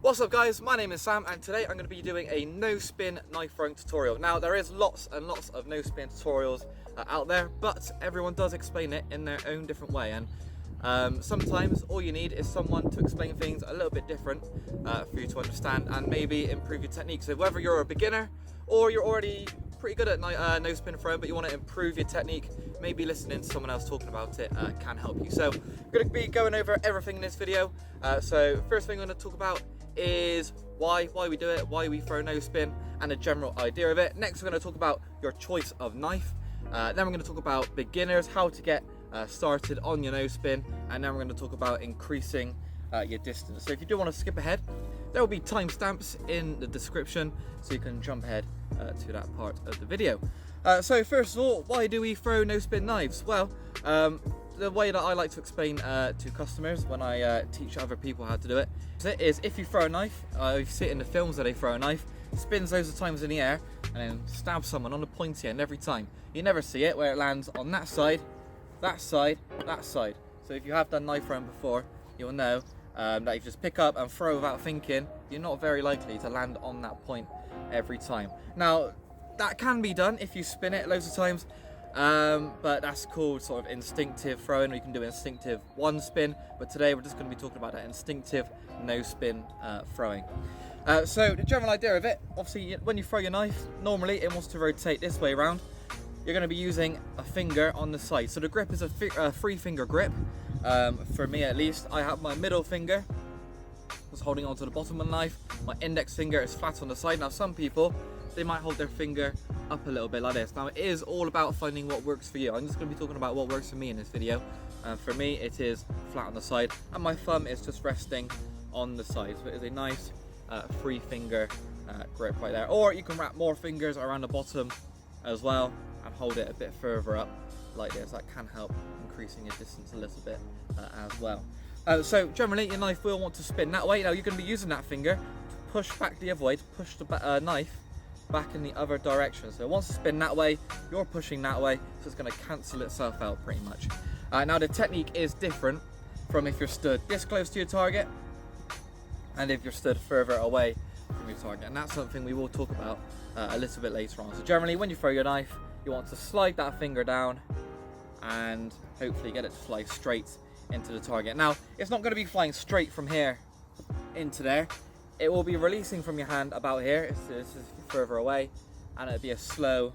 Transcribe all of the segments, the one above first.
What's up guys, my name is Sam and today I'm going to be doing a no spin knife throwing tutorial. Now there is lots and lots of no spin tutorials out there, but everyone does explain it in their own different way, and sometimes all you need is someone to explain things a little bit different for you to understand and maybe improve your technique. So whether you're a beginner or you're already pretty good at no spin throwing but you want to improve your technique, maybe listening to someone else talking about it can help you. So I'm going to be going over everything in this video. So first thing I'm going to talk about is why we do it, why we throw no spin, and a general idea of it. Next we're going to talk about your choice of knife. Then we're going to talk about beginners, how to get started on your no spin, and then we're going to talk about increasing your distance. So if you do want to skip ahead, there will be timestamps in the description so you can jump ahead to that part of the video. So first of all, why do we throw no spin knives? Well, the way that I like to explain to customers when I teach other people how to do it is if you throw a knife, you see it in the films that they throw a knife, spins loads of times in the air and then stabs someone on the pointy end every time. You never see it where it lands on that side, that side, that side. So if you have done knife throwing before, you'll know that if you just pick up and throw without thinking, you're not very likely to land on that point every time. Now that can be done if you spin it loads of times, but that's called sort of instinctive throwing. You can do instinctive one spin, but today we're just going to be talking about that instinctive no spin throwing. So the general idea of it, obviously when you throw your knife, normally it wants to rotate this way around. You're going to be using a finger on the side. So the grip is a 3-finger grip. For me at least, I have my middle finger was holding onto the bottom of the knife. My index finger is flat on the side. Now some people, they might hold their finger up a little bit like this. Now it is all about finding what works for you. I'm just going to be talking about what works for me in this video. For me it is flat on the side and my thumb is just resting on the side. So it is a nice 3-finger grip right there. Or you can wrap more fingers around the bottom as well and hold it a bit further up like this. That can help increasing your distance a little bit as well. So generally your knife will want to spin that way. Now you're going to be using that finger to push back the other way, to push the knife back in the other direction. So it wants to spin that way, you're pushing that way, so it's going to cancel itself out pretty much. Now the technique is different from if you're stood this close to your target and if you're stood further away from your target, and that's something we will talk about a little bit later on. So generally when you throw your knife, you want to slide that finger down and hopefully get it to fly straight into the target. Now it's not going to be flying straight from here into there. It will be releasing from your hand about here. This is further away, and it'll be a slow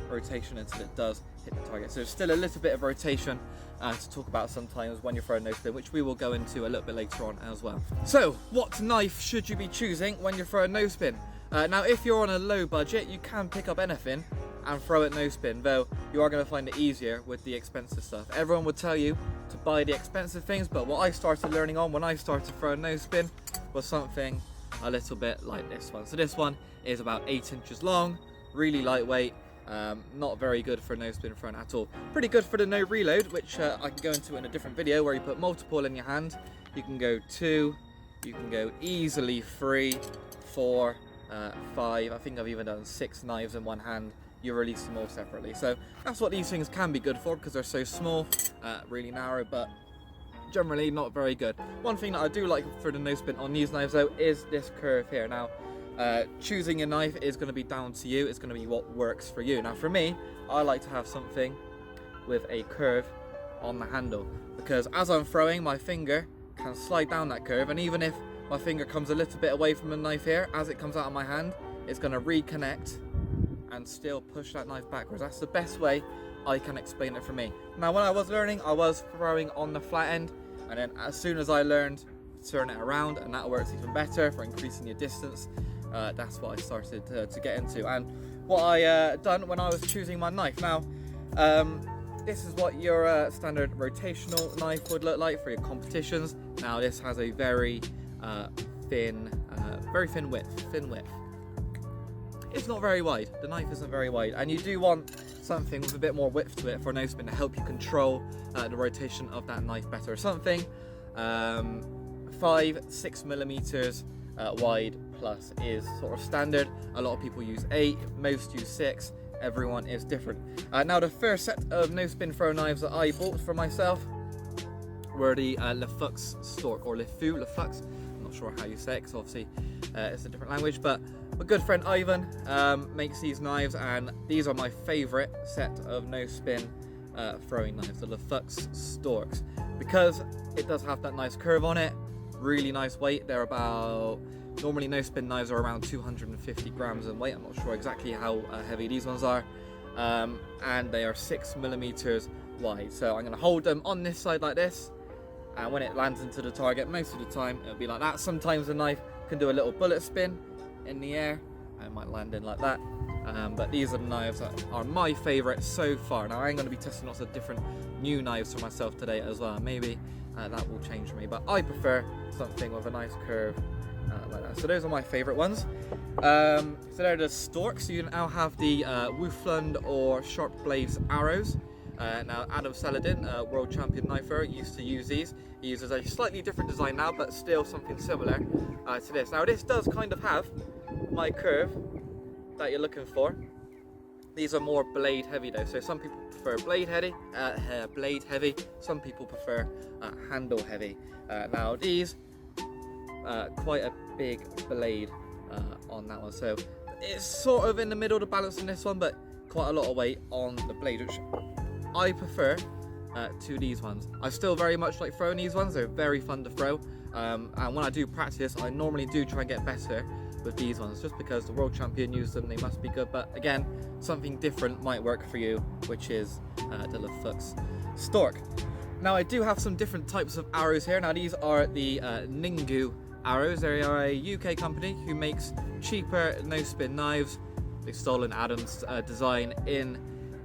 rotation until it does hit the target. So there's still a little bit of rotation to talk about sometimes when you're throwing no spin, which we will go into a little bit later on as well. So what knife should you be choosing when you're throwing no spin? Now if you're on a low budget, you can pick up anything and throw it no spin, though you are going to find it easier with the expensive stuff. Everyone would tell you to buy the expensive things, but what I started learning on when I started throwing no spin was something a little bit like this one. So this one is about 8 inches long, really lightweight, not very good for no spin throwing at all. Pretty good for the no reload, which I can go into in a different video, where you put multiple in your hand. You can go 2, you can go easily 3, 4, 5, I think I've even done 6 knives in one hand. You release them all separately. So that's what these things can be good for, because they're so small, really narrow, but generally not very good. One thing that I do like for the no spin on these knives though is this curve here. Now choosing your knife is going to be down to you. It's going to be what works for you. Now for me, I like to have something with a curve on the handle, because as I'm throwing, my finger can slide down that curve, and even if my finger comes a little bit away from the knife here, as it comes out of my hand, it's going to reconnect and still push that knife backwards. That's the best way I can explain it for me. Now when I was learning, I was throwing on the flat end, and then as soon as I learned to turn it around, and that works even better for increasing your distance, that's what I started to get into, and what I done when I was choosing my knife. Now this is what your standard rotational knife would look like for your competitions. Now this has a very thin width. It's not very wide. The knife isn't very wide, and you do want something with a bit more width to it for no spin to help you control the rotation of that knife better. Something 5-6 millimeters wide plus is sort of standard. A lot of people use 8, most use 6. Everyone is different. Now the first set of no spin throw knives that I bought for myself were the Le Fux Stork, or Le Fux. I'm not sure how you say it, because obviously it's a different language, but my good friend Ivan makes these knives, and these are my favourite set of no spin throwing knives, the Lefux Storks, because it does have that nice curve on it, really nice weight. They're about, normally no spin knives are around 250 grams in weight. I'm not sure exactly how heavy these ones are, and they are 6mm wide. So I'm going to hold them on this side like this, and when it lands into the target, most of the time it'll be like that. Sometimes the knife can do a little bullet spin in the air and it might land in like that. But these are the knives that are my favourite so far. Now I'm going to be testing lots of different new knives for myself today as well. Maybe that will change for me, but I prefer something with a nice curve like that. So those are my favourite ones. So they're the Storks. So you now have the Wolfland or Sharp Blades arrows. Now Adam Saladin, world champion knife thrower, used to use these. He uses a slightly different design now, but still something similar to this. Now this does kind of have my curve that you're looking for. These are more blade heavy though, so some people prefer blade heavy, some people prefer handle heavy. Now these, quite a big blade on that one, so it's sort of in the middle, the balance on this one, but quite a lot of weight on the blade, which I prefer to these ones. I still very much like throwing these ones. They're very fun to throw, and when I do practice, I normally do try and get better with these ones, just because the world champion used them, they must be good. But again, something different might work for you, which is the Lefux Stork. Now I do have some different types of arrows here. Now these are the Ningu arrows. They are a UK company who makes cheaper no spin knives. They've stolen Adam's design in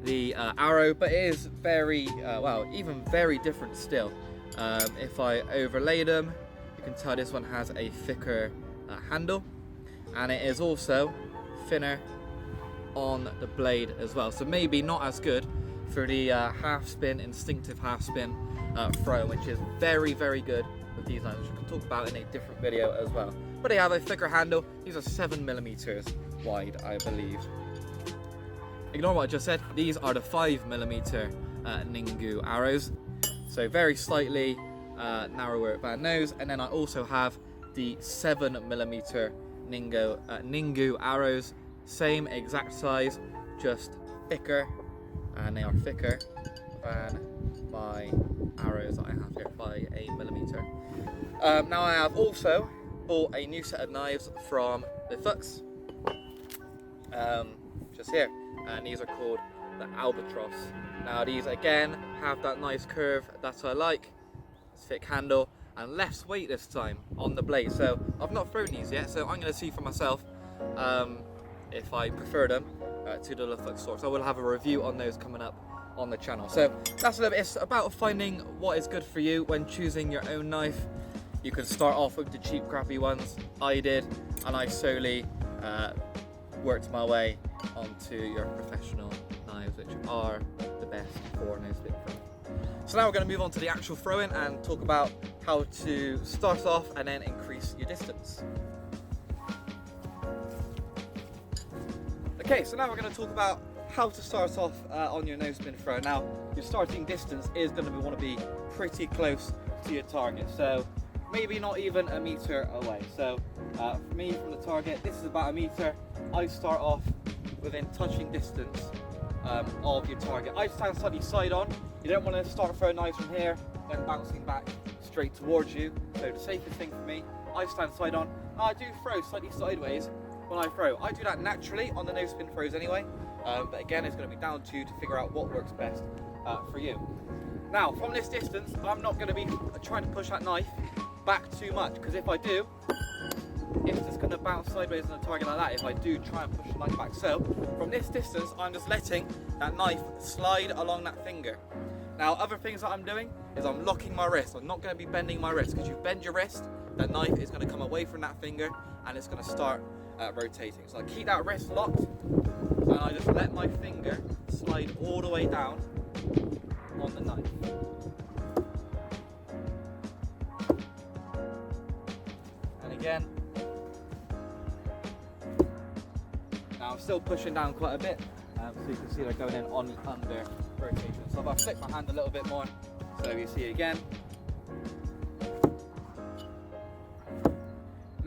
the arrow, but it is very well, even very different still. If I overlay them, you can tell this one has a thicker handle, and it is also thinner on the blade as well, so maybe not as good for the half spin, instinctive half spin throw, which is very good with these knives, which we can talk about in a different video as well. But they have a thicker handle. These are 7mm wide, I believe. Ignore what I just said. These are the 5mm Ningu arrows, so very slightly narrower at that nose. And then I also have the 7mm Ningu arrows, same exact size, just thicker, and they are thicker than my arrows that I have here by 1mm. Now I have also bought a new set of knives from Lefux, just here, and these are called the Albatross. Now these again have that nice curve that I like, thick handle, and less weight this time on the blade. So I've not thrown these yet, so I'm going to see for myself if I prefer them to the Lefux Storks. I will have a review on those coming up on the channel. So that's a little bit, it's about finding what is good for you when choosing your own knife. You can start off with the cheap crappy ones. I did, and I slowly worked my way onto your professional knives, which are the best for no spin throwing. So now we're going to move on to the actual throwing and talk about how to start off and then increase your distance. Okay, so now we're going to talk about how to start off on your no spin throw. Now your starting distance is going to want to be pretty close to your target, so maybe not even a meter away. So for me, from the target, this is about a meter. I start off within touching distance of your target. I stand slightly side on. You don't want to start throwing knives from here, then bouncing back straight towards you. So the safest thing for me, I stand side on. I do throw slightly sideways when I throw. I do that naturally on the no spin throws anyway, but again, it's going to be down to you to figure out what works best for you. Now, from this distance, I'm not going to be trying to push that knife back too much, because if I do, it's just going to bounce sideways on the target like that if I do try and push the knife back. So from this distance, I'm just letting that knife slide along that finger. Now, other things that I'm doing is I'm locking my wrist. I'm not going to be bending my wrist, because you bend your wrist, that knife is going to come away from that finger and it's going to start rotating. So I keep that wrist locked and I just let my finger slide all the way down on the knife. And again, now I'm still pushing down quite a bit, so you can see they're going in on the under rotation. So if I flick my hand a little bit more, so you see again,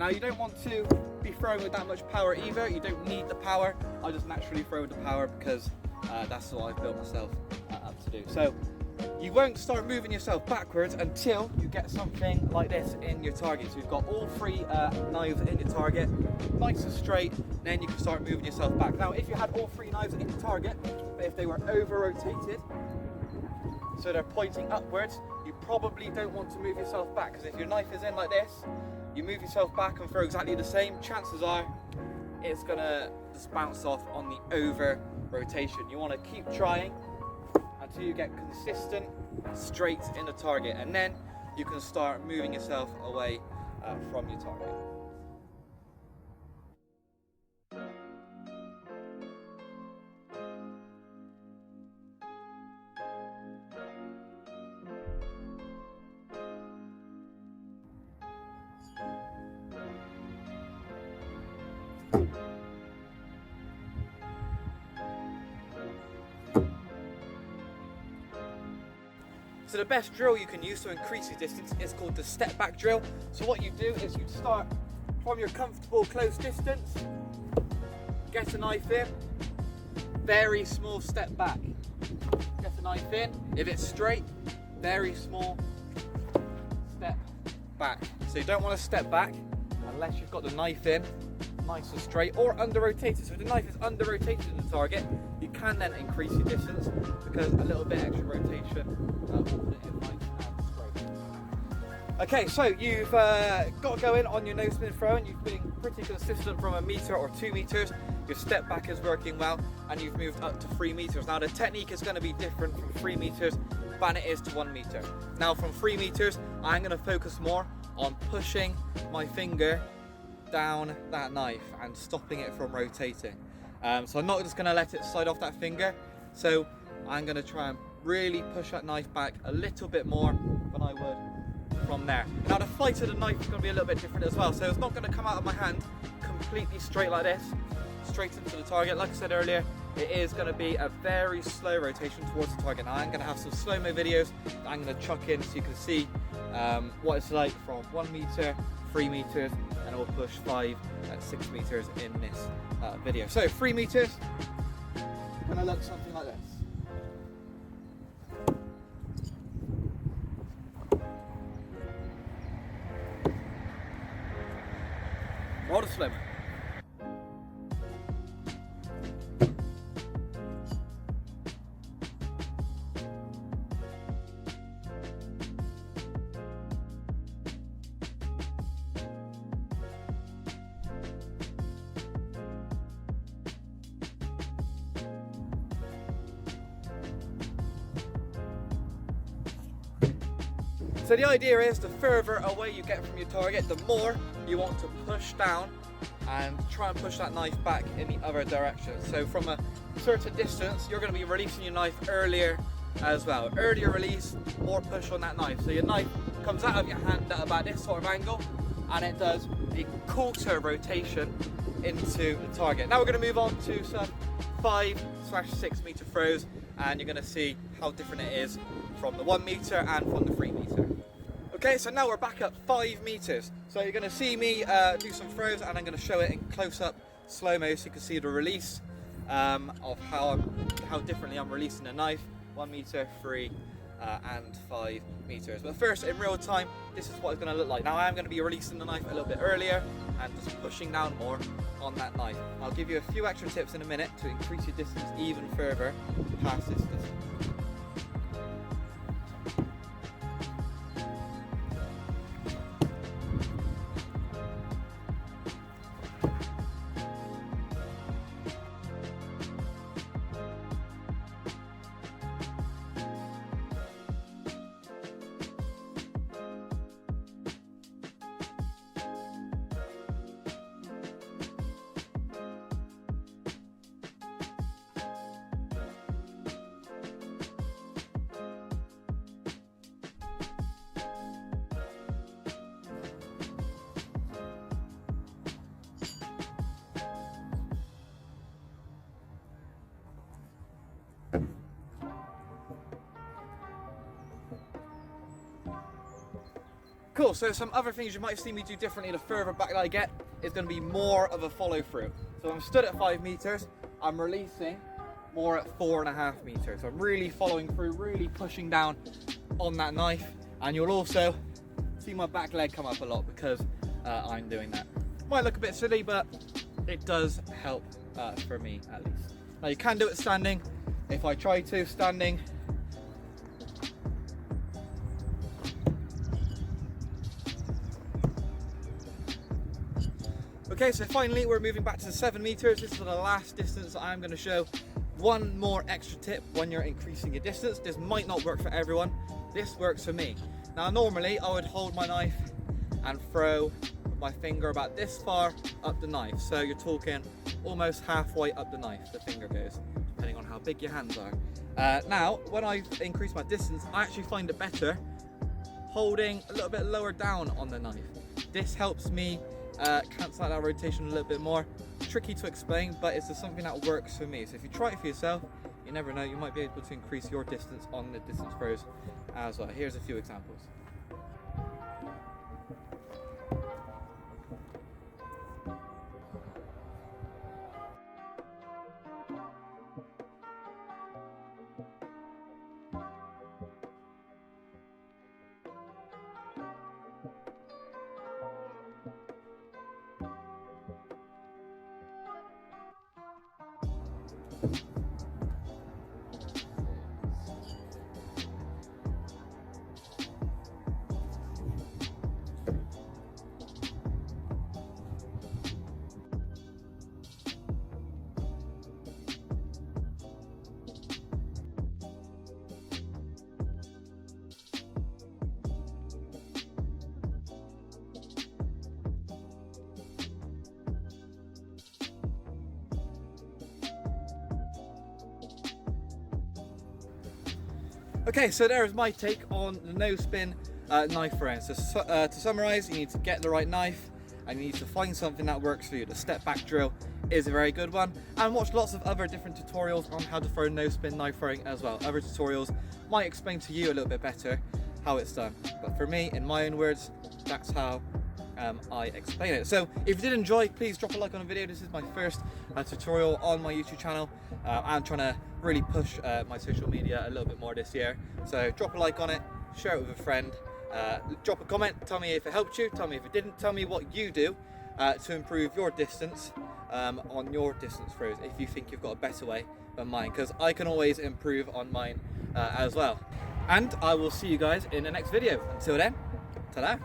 Now you don't want to be throwing with that much power either. You don't need the power. I just naturally throw with the power because that's what I've built myself up to do. So you won't start moving yourself backwards until you get something like this in your target. So you've got all three knives in your target, nice and straight, then you can start moving yourself back. Now if you had all three knives in your target, but if they were over rotated, so they're pointing upwards, you probably don't want to move yourself back, because if your knife is in like this, you move yourself back and throw exactly the same, chances are it's gonna just bounce off on the over rotation. You want to keep trying until you get consistent straight in the target, and then you can start moving yourself away from your target. So the best drill you can use to increase your distance is called the step back drill. So what you do is you start from your comfortable close distance, get a knife in, very small step back, get a knife in, if it's straight, very small step back. So you don't want to step back unless you've got the knife in, nice and straight, or under rotated. So if the knife is under rotated in the target, you can then increase your distance because a little bit extra rotation will put it in nice and straight. Okay, so you've got to go in on your no spin throwing. You've been pretty consistent from 1 meter or 2 meters. Your step back is working well, and you've moved up to 3 meters. Now the technique is going to be different from 3 meters than it is to 1 meter. Now from 3 meters, I'm going to focus more on pushing my finger down that knife and stopping it from rotating. So I'm not just going to let it slide off that finger. So I'm going to try and really push that knife back a little bit more than I would from there. Now the flight of the knife is going to be a little bit different as well. So it's not going to come out of my hand completely straight like this, straight into the target. Like I said earlier, it is going to be a very slow rotation towards the target. Now I'm going to have some slow-mo videos that I'm going to chuck in so you can see what it's like from 1 meter, 3 meters, and we'll push 5 and 6 meters in this video. So 3 meters, gonna look something like this. Roll the slow-mo. So the idea is the further away you get from your target, the more you want to push down and try and push that knife back in the other direction. So from a certain distance, you're going to be releasing your knife earlier as well. Earlier release, more push on that knife. So your knife comes out of your hand at about this sort of angle, and it does a quarter rotation into the target. Now we're going to move on to some 5/6 meter throws, and you're going to see how different it is from the 1 meter and from the 3 meter. Okay, so now we're back at 5 meters. So you're going to see me do some throws, and I'm going to show it in close-up slow-mo so you can see the release of how differently I'm releasing the knife. 1 meter, 3 and 5 meters. But first, in real time, this is what it's going to look like. Now I am going to be releasing the knife a little bit earlier and just pushing down more on that knife. I'll give you a few extra tips in a minute to increase your distance even further past this distance. Cool, so some other things you might see me do differently the further back that I get is going to be more of a follow through. So I'm stood at 5 meters, I'm releasing more at 4.5 meters. So I'm really following through, really pushing down on that knife, and you'll also see my back leg come up a lot because I'm doing that. Might look a bit silly, but it does help for me at least. Now you can do it standing. If I try to standing, okay, so finally we're moving back to the 7 meters. This is the last distance that I'm going to show. One more extra tip when you're increasing your distance. This might not work for everyone. This works for me. Now normally I would hold my knife and throw my finger about this far up the knife. So you're talking almost halfway up the knife, the finger goes, depending on how big your hands are. Now, when I've increased my distance, I actually find it better holding a little bit lower down on the knife. This helps me cancel out that rotation a little bit more. Tricky to explain, but it's just something that works for me. So if you try it for yourself, you never know, you might be able to increase your distance on the distance throws as well. Here's a few examples. Okay, so there is my take on the no spin knife throwing. So to summarize, you need to get the right knife and you need to find something that works for you. The step back drill is a very good one, and watch lots of other different tutorials on how to throw no spin knife throwing as well. Other tutorials might explain to you a little bit better how it's done, but for me, in my own words, that's how I explain it. So if you did enjoy, please drop a like on the video. This is my first tutorial on my YouTube channel. I'm trying to really push my social media a little bit more this year. So drop a like on it, share it with a friend, drop a comment, tell me if it helped you, tell me if it didn't, tell me what you do to improve your distance on your distance throws, if you think you've got a better way than mine, because I can always improve on mine as well. And I will see you guys in the next video. Until then, ta-da!